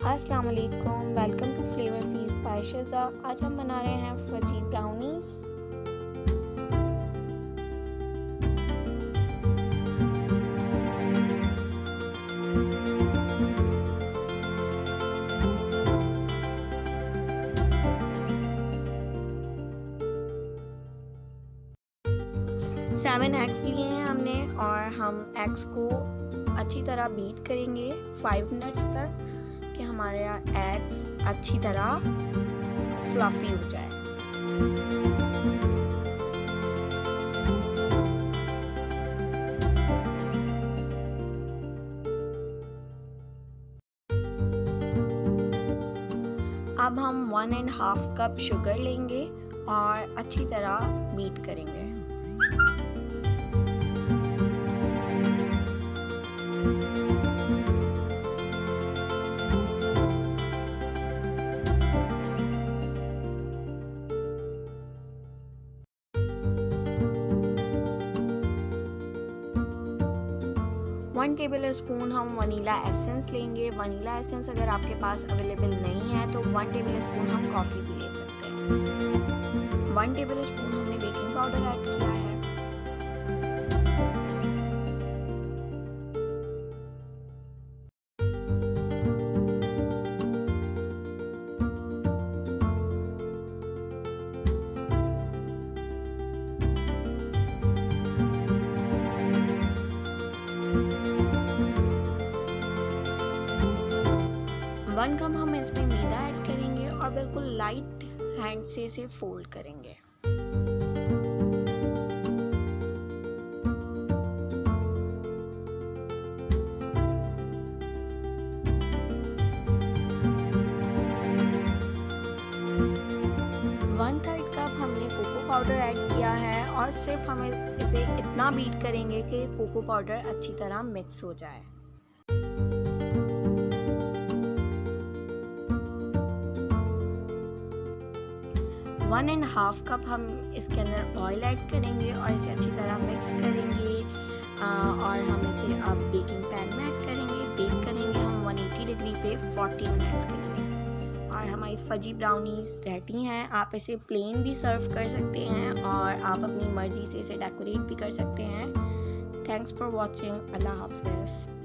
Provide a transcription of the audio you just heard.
अस्सलाम वालेकुम, welcome to flavour feast by Shiza. आज हम बना रहे हैं फजी ब्राउनीज। सेवन एग्स लिए हैं हमने और हम एग्स को अच्छी तरह बीट करेंगे 5 मिनट्स तक कि हमारे एग्स अच्छी तरह फ्लफी हो जाए। अब हम 1.5 कप शुगर लेंगे और अच्छी तरह बीट करेंगे। वन टेबल स्पून हम वनीला एसेंस लेंगे। वनीला एसेंस अगर आपके पास अवेलेबल नहीं है तो 1 टेबल स्पून हम कॉफ़ी भी ले सकते हैं। 1 टेबल स्पून हमने बेकिंग पाउडर ऐड किया है। वन कप हम इसमें मैदा ऐड करेंगे और बिल्कुल लाइट हैंड से इसे फोल्ड करेंगे। वन थर्ड कप हमने कोको पाउडर ऐड किया है और सिर्फ हम इसे इतना बीट करेंगे कि कोको पाउडर अच्छी तरह मिक्स हो जाए। वन एंड हाफ कप हम इसके अंदर ऑयल ऐड करेंगे और इसे अच्छी तरह मिक्स करेंगे और हम इसे अब बेकिंग पैन में ऐड करेंगे। बेक करेंगे हम 180 डिग्री पे 40 मिनट्स के लिए और हमारी फजी ब्राउनीज रेडी हैं। आप इसे प्लेन भी सर्व कर सकते हैं और आप अपनी मर्ज़ी से इसे डेकोरेट भी कर सकते हैं। Thanks for watching. अल्लाह हाफ़िज़।